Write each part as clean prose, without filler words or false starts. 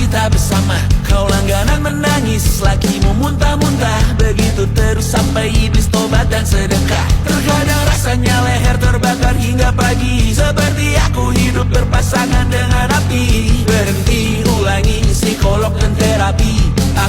kita bersama. Kau langganan menangis, lakimu muntah-muntah. Begitu terus sampai iblis tobat dan sedekah. Terkadang rasanya leher terbakar hingga pagi. Seperti aku hidup berpasangan dengan api. Berhenti, ulangi psikolog dan terapi.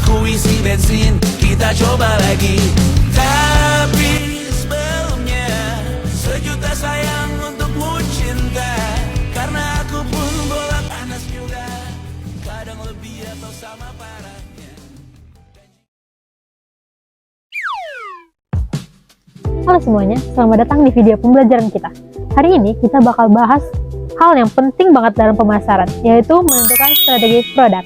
Aku isi bensin, kita coba lagi. Tapi sebelumnya, sejuta sayang untukmu cinta. Karena aku pun bola panas juga. Kadang lebih atau sama parahnya. Halo semuanya, selamat datang di video pembelajaran kita. Hari ini kita bakal bahas hal yang penting banget dalam pemasaran, yaitu menentukan strategi produk.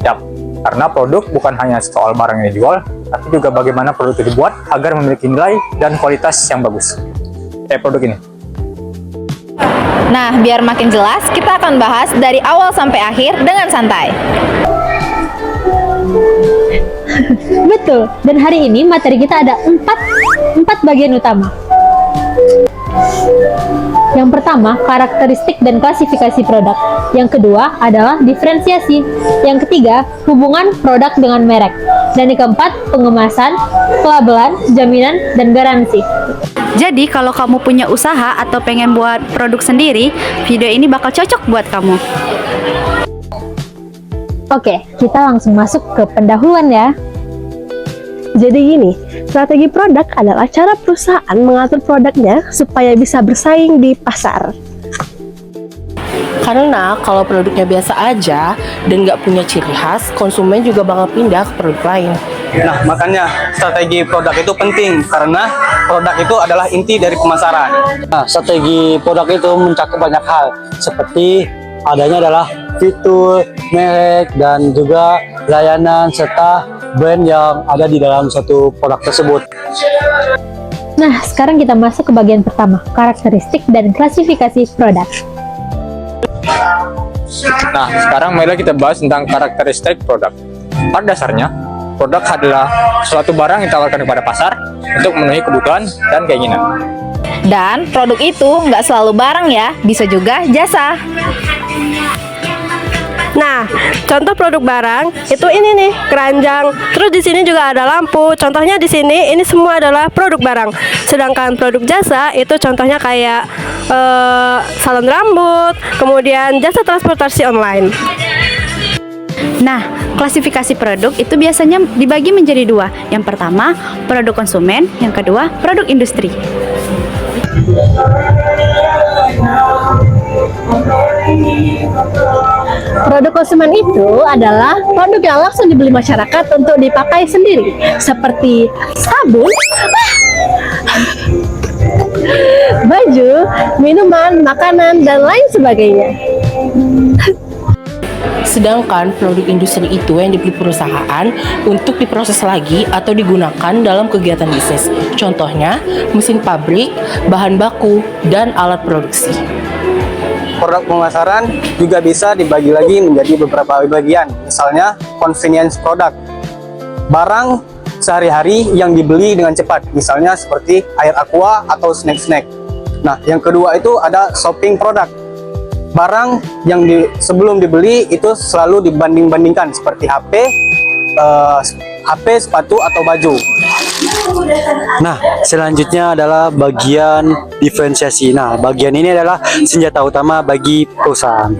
Yap, karena produk bukan hanya soal barang yang dijual, tapi juga bagaimana produk itu dibuat agar memiliki nilai dan kualitas yang bagus. Produk ini. Nah, biar makin jelas, kita akan bahas dari awal sampai akhir dengan santai. Betul, dan hari ini materi kita ada empat bagian utama. Yang pertama, karakteristik dan klasifikasi produk. Yang kedua adalah diferensiasi. Yang ketiga, hubungan produk dengan merek. Dan yang keempat, pengemasan, pelabelan, jaminan, dan garansi. Jadi kalau kamu punya usaha atau pengen buat produk sendiri, video ini bakal cocok buat kamu. Oke, kita langsung masuk ke pendahuluan ya. Jadi gini, strategi produk adalah cara perusahaan mengatur produknya supaya bisa bersaing di pasar. Karena kalau produknya biasa aja dan nggak punya ciri khas, konsumen juga bakal pindah ke produk lain. Nah, makanya strategi produk itu penting karena produk itu adalah inti dari pemasaran. Nah, strategi produk itu mencakup banyak hal seperti adanya adalah fitur, merek, dan juga layanan serta brand yang ada di dalam satu produk tersebut. Nah, sekarang kita masuk ke bagian pertama, karakteristik dan klasifikasi produk. Nah, sekarang mari kita bahas tentang karakteristik produk. Pada dasarnya, produk adalah suatu barang yang ditawarkan kepada pasar untuk memenuhi kebutuhan dan keinginan. Dan produk itu nggak selalu barang ya, bisa juga jasa. Nah, contoh produk barang itu ini nih, keranjang. Terus di sini juga ada lampu. Contohnya di sini, ini semua adalah produk barang. Sedangkan produk jasa itu contohnya kayak salon rambut, kemudian jasa transportasi online. Nah, klasifikasi produk itu biasanya dibagi menjadi dua. Yang pertama, produk konsumen. Yang kedua, produk industri. Produk konsumen itu adalah produk yang langsung dibeli masyarakat untuk dipakai sendiri, seperti sabun, baju, minuman, makanan, dan lain sebagainya. Sedangkan produk industri itu yang dibeli perusahaan untuk diproses lagi atau digunakan dalam kegiatan bisnis. Contohnya, mesin pabrik, bahan baku, dan alat produksi. Produk pemasaran juga bisa dibagi lagi menjadi beberapa bagian. Misalnya, convenience product. Barang sehari-hari yang dibeli dengan cepat. Misalnya seperti air aqua atau snack-snack. Nah, yang kedua itu ada shopping product. Barang yang sebelum dibeli itu selalu dibanding-bandingkan seperti HP, sepatu, atau baju. Nah, selanjutnya adalah bagian diferensiasi. Nah, bagian ini adalah senjata utama bagi perusahaan.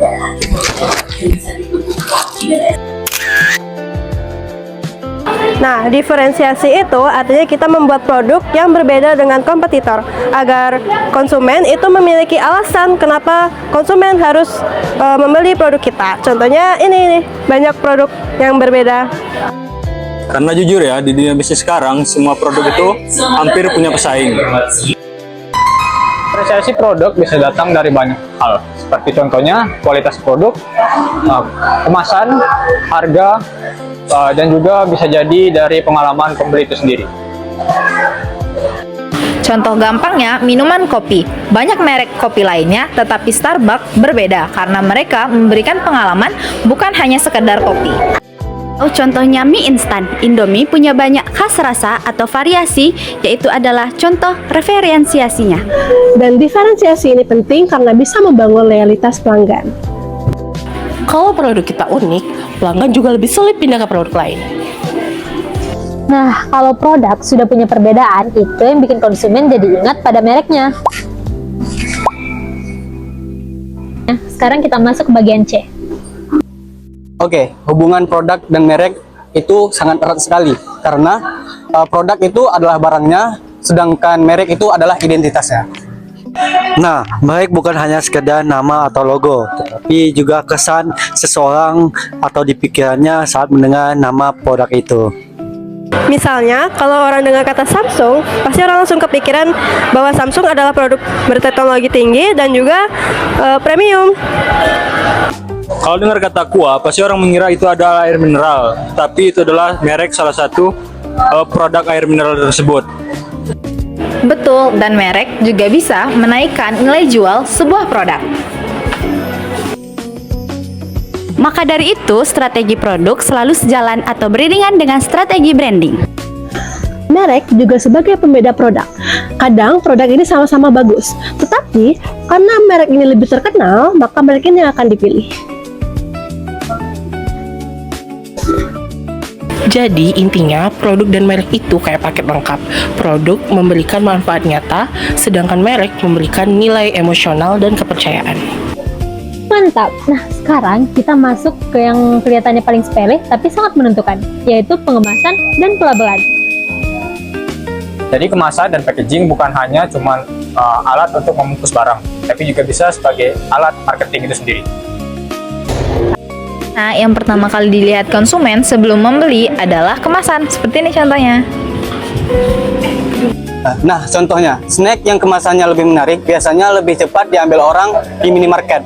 Nah, diferensiasi itu artinya kita membuat produk yang berbeda dengan kompetitor agar konsumen itu memiliki alasan kenapa konsumen harus membeli produk kita. Contohnya ini nih, banyak produk yang berbeda. Karena jujur ya, di dunia bisnis sekarang, semua produk itu hampir punya pesaing. Diferensiasi produk bisa datang dari banyak hal, seperti contohnya kualitas produk, kemasan, harga, dan juga bisa jadi dari pengalaman pembeli itu sendiri. Contoh gampangnya, minuman kopi. Banyak merek kopi lainnya, tetapi Starbucks berbeda karena mereka memberikan pengalaman bukan hanya sekedar kopi. Contohnya mie instan. Indomie punya banyak khas rasa atau variasi, yaitu adalah contoh referensiasinya. Dan diferensiasi ini penting karena bisa membangun loyalitas pelanggan. Kalau produk kita unik, pelanggan juga lebih sulit pindah ke produk lain. Nah, kalau produk sudah punya perbedaan, itu yang bikin konsumen jadi ingat pada mereknya. Nah, sekarang kita masuk ke bagian C. Oke, hubungan produk dan merek itu sangat erat sekali karena produk itu adalah barangnya, sedangkan merek itu adalah identitasnya. Nah, merek bukan hanya sekedar nama atau logo, tetapi juga kesan seseorang atau di pikirannya saat mendengar nama produk itu. Misalnya, kalau orang dengar kata Samsung, pasti orang langsung kepikiran bahwa Samsung adalah produk berteknologi tinggi dan juga premium. Kalau dengar kata Aqua, pasti orang mengira itu adalah air mineral, tapi itu adalah merek salah satu produk air mineral tersebut. Betul, dan merek juga bisa menaikkan nilai jual sebuah produk. Maka dari itu, strategi produk selalu sejalan atau beriringan dengan strategi branding. Merek juga sebagai pembeda produk. Kadang produk ini sama-sama bagus, tetapi karena merek ini lebih terkenal, maka merek ini akan dipilih. Jadi intinya produk dan merek itu kayak paket lengkap. Produk memberikan manfaat nyata, sedangkan merek memberikan nilai emosional dan kepercayaan. Mantap. Nah, sekarang kita masuk ke yang kelihatannya paling sepele tapi sangat menentukan, yaitu pengemasan dan pelabelan. Jadi kemasan dan packaging bukan hanya cuma alat untuk membungkus barang, tapi juga bisa sebagai alat marketing itu sendiri. Nah, yang pertama kali dilihat konsumen sebelum membeli adalah kemasan. Seperti ini contohnya. Nah, contohnya, snack yang kemasannya lebih menarik biasanya lebih cepat diambil orang di minimarket.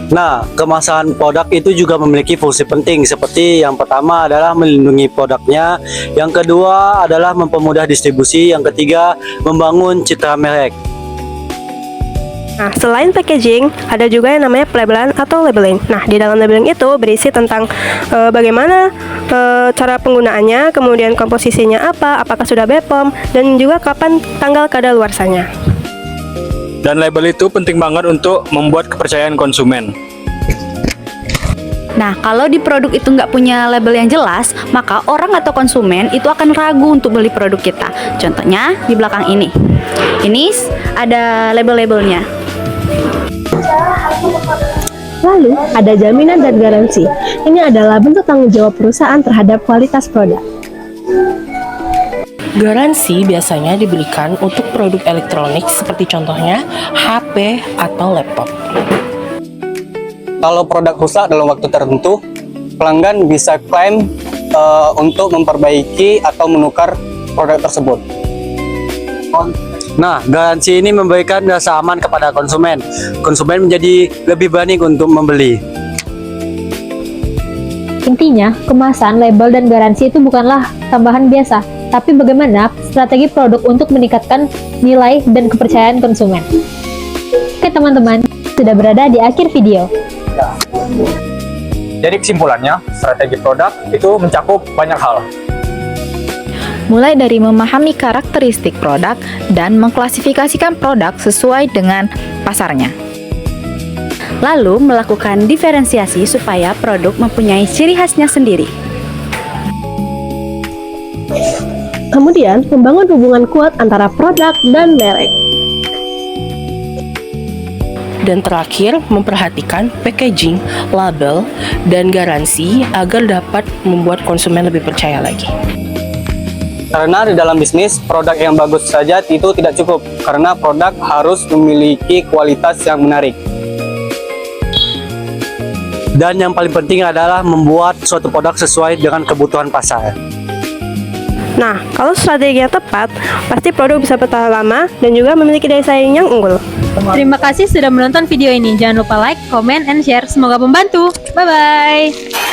Nah, kemasan produk itu juga memiliki fungsi penting seperti yang pertama adalah melindungi produknya, yang kedua adalah mempermudah distribusi, yang ketiga membangun citra merek. Nah, selain packaging, ada juga yang namanya pelabelan atau labeling. Nah, di dalam labeling itu berisi tentang bagaimana cara penggunaannya, kemudian komposisinya apa, apakah sudah BPOM, dan juga kapan tanggal kadaluarsanya. Dan label itu penting banget untuk membuat kepercayaan konsumen. Nah, kalau di produk itu nggak punya label yang jelas, maka orang atau konsumen itu akan ragu untuk beli produk kita. Contohnya di belakang ini. Ini ada label-labelnya. Lalu, ada jaminan dan garansi. Ini adalah bentuk tanggung jawab perusahaan terhadap kualitas produk. Garansi biasanya diberikan untuk produk elektronik seperti contohnya HP atau laptop. Kalau produk rusak dalam waktu tertentu, pelanggan bisa klaim untuk memperbaiki atau menukar produk tersebut. Nah, garansi ini memberikan rasa aman kepada konsumen. Konsumen menjadi lebih berani untuk membeli. Intinya, kemasan, label, dan garansi itu bukanlah tambahan biasa, tapi bagaimana strategi produk untuk meningkatkan nilai dan kepercayaan konsumen. Oke teman-teman, sudah berada di akhir video. Jadi kesimpulannya, strategi produk itu mencakup banyak hal. Mulai dari memahami karakteristik produk dan mengklasifikasikan produk sesuai dengan pasarnya. Lalu melakukan diferensiasi supaya produk mempunyai ciri khasnya sendiri. Kemudian, membangun hubungan kuat antara produk dan merek. Dan terakhir, memperhatikan packaging, label, dan garansi agar dapat membuat konsumen lebih percaya lagi. Karena di dalam bisnis, produk yang bagus saja itu tidak cukup, karena produk harus memiliki kualitas yang menarik. Dan yang paling penting adalah membuat suatu produk sesuai dengan kebutuhan pasar. Nah, kalau strateginya tepat, pasti produk bisa bertahan lama dan juga memiliki daya saing yang unggul. Terima kasih sudah menonton video ini. Jangan lupa like, comment, and share. Semoga membantu. Bye-bye.